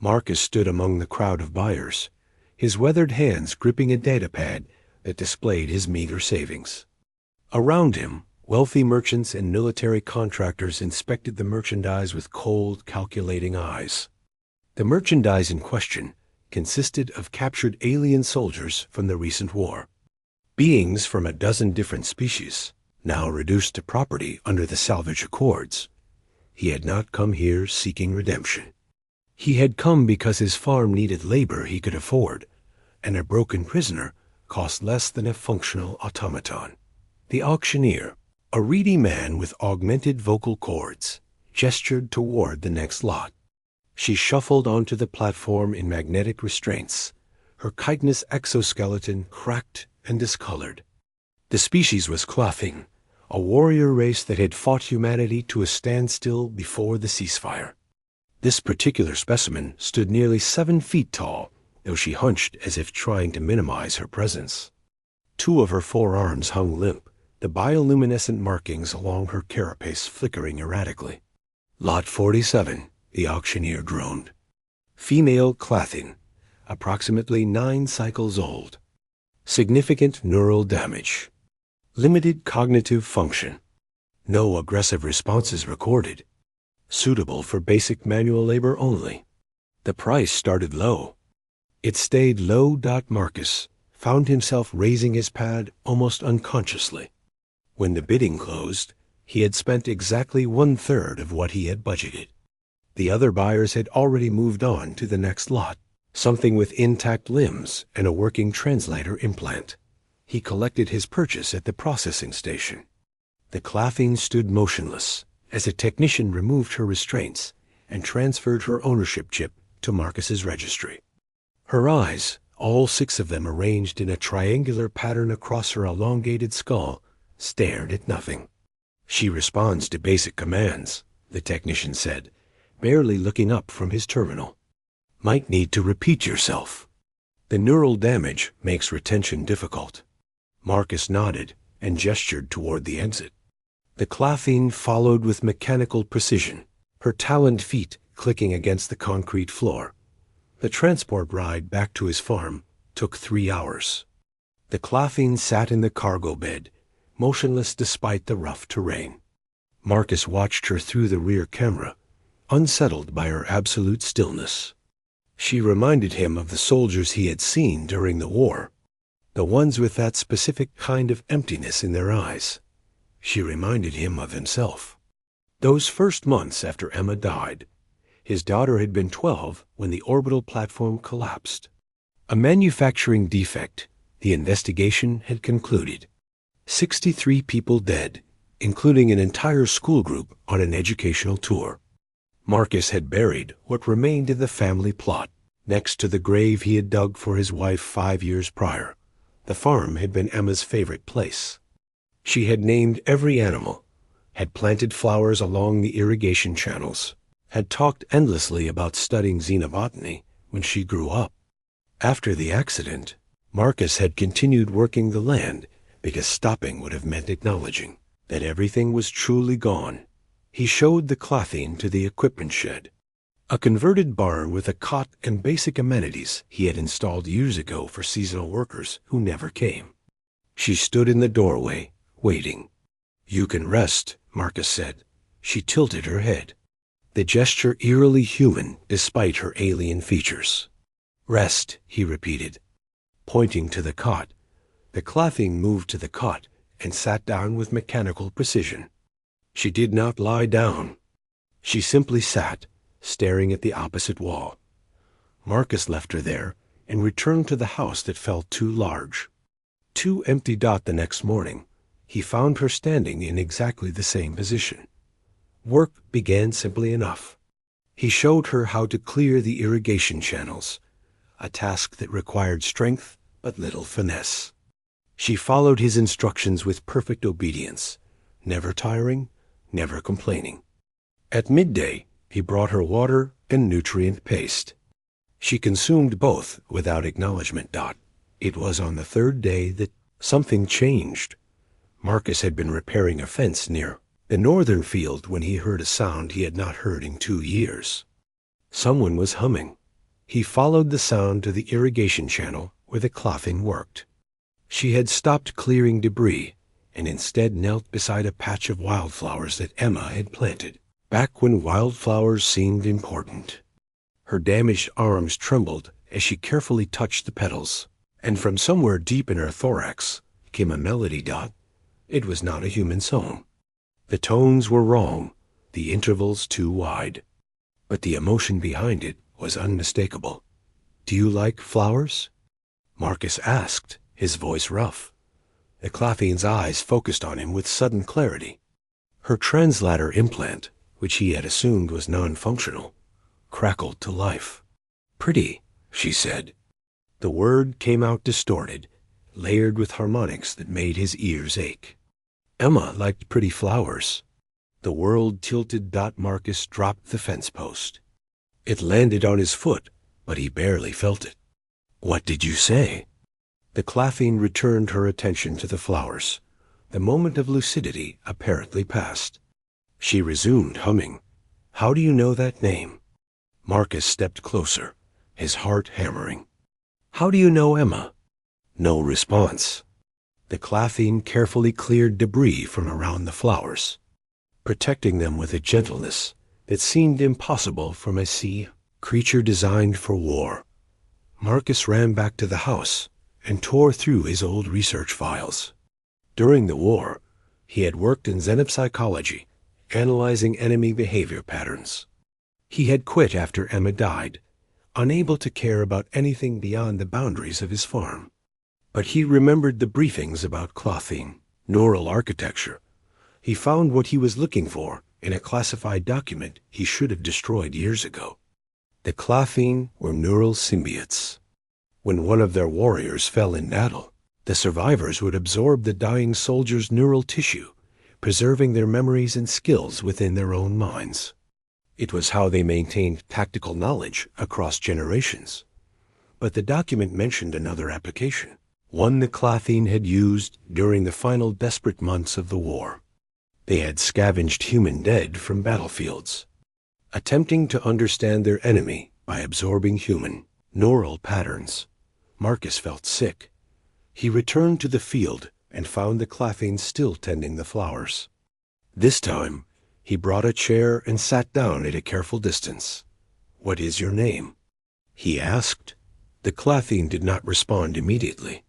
Marcus stood among the crowd of buyers, his weathered hands gripping a datapad that displayed his meager savings. Around him, wealthy merchants and military contractors inspected the merchandise with cold, calculating eyes. The merchandise in question consisted of captured alien soldiers from the recent war. Beings from a dozen different species, now reduced to property under the salvage accords. He had not come here seeking redemption. He had come because his farm needed labor he could afford, and a broken prisoner cost less than a functional automaton. The auctioneer, a reedy man with augmented vocal cords, gestured toward the next lot. She shuffled onto the platform in magnetic restraints, her chitinous exoskeleton cracked and discolored. The species was Clathing, a warrior race that had fought humanity to a standstill before the ceasefire. This particular specimen stood nearly 7 feet tall, though she hunched as if trying to minimize her presence. 2 of her forearms hung limp, the bioluminescent markings along her carapace flickering erratically. Lot 47, the auctioneer droned. Female Clathing, approximately 9 cycles old. Significant neural damage. Limited cognitive function. No aggressive responses recorded. Suitable for basic manual labor only. The price started low. It stayed low. Marcus found himself raising his pad almost unconsciously. When the bidding closed, he had spent exactly 1/3 of what he had budgeted. The other buyers had already moved on to the next lot, something with intact limbs and a working translator implant. He collected his purchase at the processing station. The Clathing stood motionless as a technician removed her restraints and transferred her ownership chip to Marcus's registry. Her eyes, all 6 of them arranged in a triangular pattern across her elongated skull, stared at nothing. She responds to basic commands, the technician said, barely looking up from his terminal. Might need to repeat yourself. The neural damage makes retention difficult. Marcus nodded and gestured toward the exit. The Clathing followed with mechanical precision, her taloned feet clicking against the concrete floor. The transport ride back to his farm took 3 hours. The Clathing sat in the cargo bed, motionless despite the rough terrain. Marcus watched her through the rear camera, unsettled by her absolute stillness. She reminded him of the soldiers he had seen during the war, the ones with that specific kind of emptiness in their eyes. She reminded him of himself. Those first months after Emma died, his daughter had been 12 when the orbital platform collapsed. A manufacturing defect, the investigation had concluded. 63 people dead, including an entire school group on an educational tour. Marcus had buried what remained of the family plot, next to the grave he had dug for his wife 5 years prior. The farm had been Emma's favorite place. She had named every animal, had planted flowers along the irrigation channels, had talked endlessly about studying xenobotany when she grew up. After the accident, Marcus had continued working the land because stopping would have meant acknowledging that everything was truly gone. He showed the Clathing to the equipment shed, a converted barn with a cot and basic amenities he had installed years ago for seasonal workers who never came. She stood in the doorway, waiting. "You can rest," Marcus said. She tilted her head, the gesture eerily human despite her alien features. "Rest," he repeated, pointing to the cot. The Clathing moved to the cot and sat down with mechanical precision. She did not lie down. She simply sat, staring at the opposite wall. Marcus left her there and returned to the house that felt too large. Too empty. The next morning, he found her standing in exactly the same position. Work began simply enough. He showed her how to clear the irrigation channels, a task that required strength but little finesse. She followed his instructions with perfect obedience, never tiring, never complaining. At midday, he brought her water and nutrient paste. She consumed both without acknowledgement. It was on the 3rd day that something changed. Marcus had been repairing a fence near the northern field when he heard a sound he had not heard in 2 years. Someone was humming, He followed the sound to the irrigation channel where the clothing worked. She had stopped clearing debris and instead knelt beside a patch of wildflowers that Emma had planted, back when wildflowers seemed important. Her damaged arms trembled as she carefully touched the petals, and from somewhere deep in her thorax came a melody dot. It was not a human song. The tones were wrong, the intervals too wide. But the emotion behind it was unmistakable. "Do you like flowers?" Marcus asked, his voice rough. The Clathian's eyes focused on him with sudden clarity. Her translator implant, which he had assumed was non-functional, crackled to life. "Pretty," she said. The word came out distorted, layered with harmonics that made his ears ache. Emma liked pretty flowers. The world-tilted Marcus dropped the fence post. It landed on his foot, but he barely felt it. "What did you say?" The Clathian returned her attention to the flowers. The moment of lucidity apparently passed. She resumed humming. "How do you know that name?" Marcus stepped closer, his heart hammering. "How do you know Emma?" No response. The Clathian carefully cleared debris from around the flowers, protecting them with a gentleness that seemed impossible from a sea creature designed for war. Marcus ran back to the house and tore through his old research files. During the war, he had worked in xenopsychology, analyzing enemy behavior patterns. He had quit after Emma died, unable to care about anything beyond the boundaries of his farm. But he remembered the briefings about clothing, neural architecture. He found what he was looking for in a classified document he should have destroyed years ago. The clothing were neural symbiotes. When one of their warriors fell in battle, the survivors would absorb the dying soldier's neural tissue, preserving their memories and skills within their own minds. It was how they maintained tactical knowledge across generations. But the document mentioned another application, one the Clathian had used during the final desperate months of the war. They had scavenged human dead from battlefields, attempting to understand their enemy by absorbing human neural patterns. Marcus felt sick. He returned to the field and found the Clathian still tending the flowers. This time, he brought a chair and sat down at a careful distance. "What is your name?" he asked. The Clathian did not respond immediately.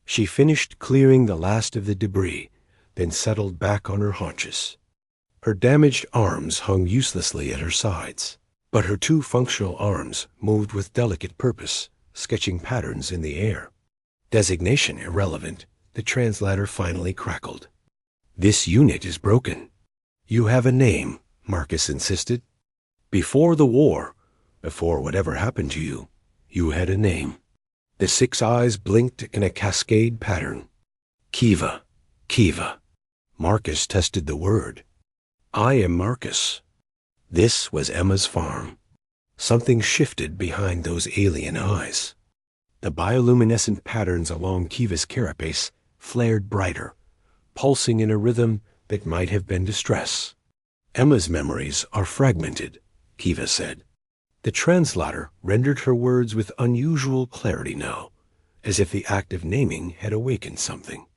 She finished clearing the last of the debris, then settled back on her haunches. Her damaged arms hung uselessly at her sides, but her two functional arms moved with delicate purpose, sketching patterns in the air. Designation irrelevant, the translator finally crackled. "This unit is broken." "You have a name," Marcus insisted. "Before the war, before whatever happened to you, you had a name." The 6 eyes blinked in a cascade pattern. "Kiva, Kiva." Marcus tested the word. "I am Marcus." This was Emma's farm. Something shifted behind those alien eyes. The bioluminescent patterns along Kiva's carapace flared brighter, pulsing in a rhythm that might have been distress. "Emma's memories are fragmented," Kiva said. The translator rendered her words with unusual clarity now, as if the act of naming had awakened something.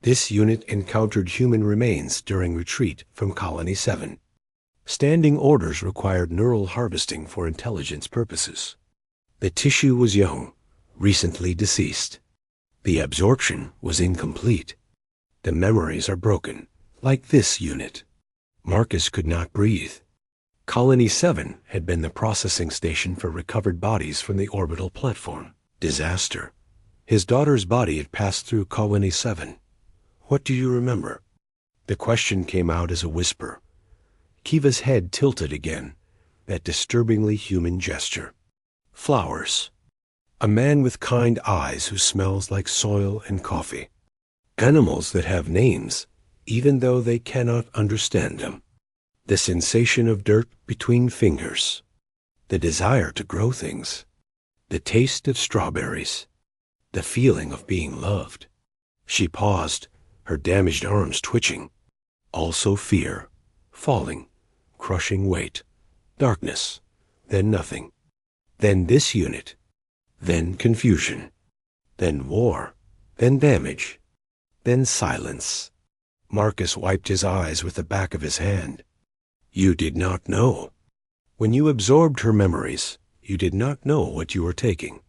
This unit encountered human remains during retreat from Colony 7. Standing orders required neural harvesting for intelligence purposes. The tissue was young, recently deceased. The absorption was incomplete. The memories are broken, like this unit. Marcus could not breathe. Colony 7 had been the processing station for recovered bodies from the orbital platform. Disaster. His daughter's body had passed through Colony 7. "What do you remember?" The question came out as a whisper. Kiva's head tilted again, that disturbingly human gesture. "Flowers. A man with kind eyes who smells like soil and coffee. Animals that have names, even though they cannot understand them. The sensation of dirt between fingers. The desire to grow things. The taste of strawberries. The feeling of being loved." She paused, her damaged arms twitching. Also fear, falling, crushing weight, darkness, then nothing. then this unit, then confusion, then war, then damage, then silence. Marcus wiped his eyes with the back of his hand. You did not know. When you absorbed her memories, you did not know what you were taking.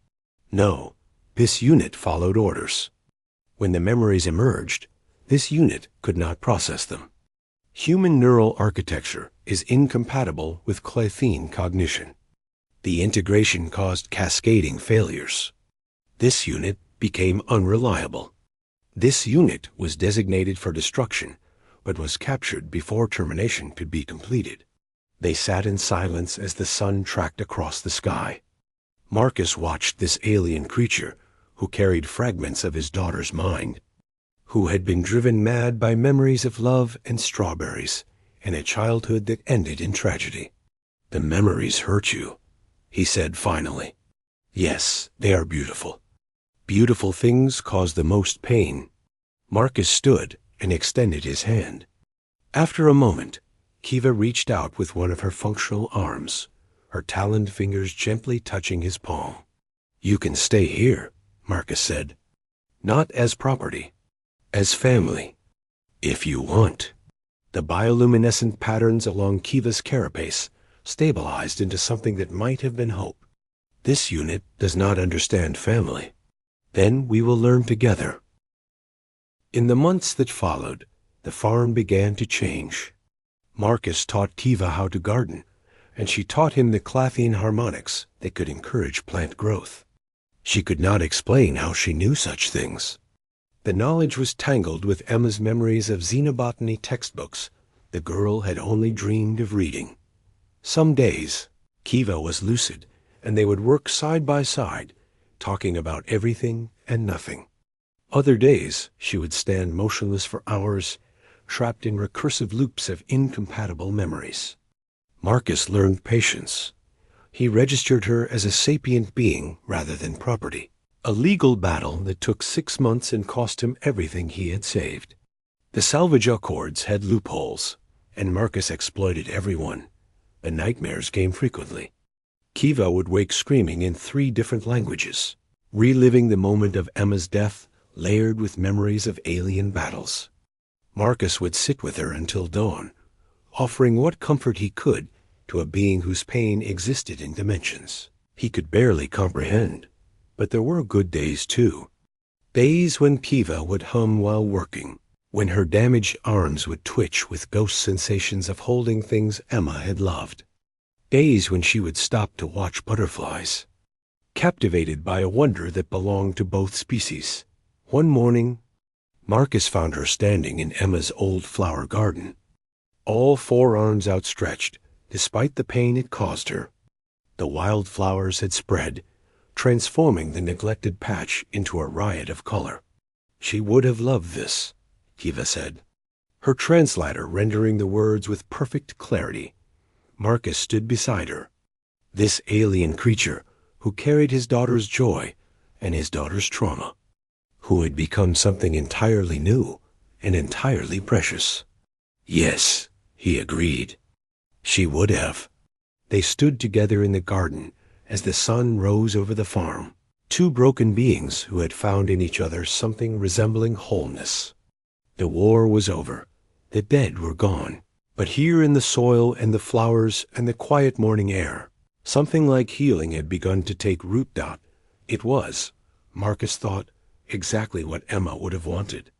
No, this unit followed orders. When the memories emerged, this unit could not process them. Human neural architecture is incompatible with Claythene cognition. The integration caused cascading failures. This unit became unreliable. This unit was designated for destruction, but was captured before termination could be completed. They sat in silence as the sun tracked across the sky. Marcus watched this alien creature, who carried fragments of his daughter's mind, who had been driven mad by memories of love and strawberries, and a childhood that ended in tragedy. The memories hurt you, he said finally. Yes, they are beautiful. Beautiful things cause the most pain. Marcus stood and extended his hand. After a moment, Kiva reached out with one of her functional arms, her taloned fingers gently touching his palm. You can stay here, Marcus said. Not as property, as family, if you want. The bioluminescent patterns along Kiva's carapace stabilized into something that might have been hope. This unit does not understand family. Then we will learn together. In the months that followed, the farm began to change. Marcus taught Kiva how to garden, and she taught him the Claythene harmonics that could encourage plant growth. She could not explain how she knew such things. The knowledge was tangled with Emma's memories of xenobotany textbooks the girl had only dreamed of reading. Some days, Kiva was lucid, and they would work side by side, talking about everything and nothing. Other days, she would stand motionless for hours, trapped in recursive loops of incompatible memories. Marcus learned patience. He registered her as a sapient being rather than property. A legal battle that took 6 months and cost him everything he had saved. The salvage accords had loopholes, and Marcus exploited everyone. The nightmares came frequently. Kiva would wake screaming in 3 different languages, reliving the moment of Emma's death, layered with memories of alien battles. Marcus would sit with her until dawn, offering what comfort he could to a being whose pain existed in dimensions he could barely comprehend. But there were good days, too. Days when Kiva would hum while working, when her damaged arms would twitch with ghost sensations of holding things Emma had loved. Days when she would stop to watch butterflies, captivated by a wonder that belonged to both species. One morning, Marcus found her standing in Emma's old flower garden, all 4 arms outstretched, despite the pain it caused her. The wild flowers had spread, transforming the neglected patch into a riot of color. She would have loved this, Kiva said, her translator rendering the words with perfect clarity. Marcus stood beside her, this alien creature who carried his daughter's joy and his daughter's trauma, who had become something entirely new and entirely precious. Yes, he agreed. She would have. They stood together in the garden as the sun rose over the farm, 2 broken beings who had found in each other something resembling wholeness. The war was over. The dead were gone. But here in the soil and the flowers and the quiet morning air, something like healing had begun to take root. It was, Marcus thought, exactly what Emma would have wanted.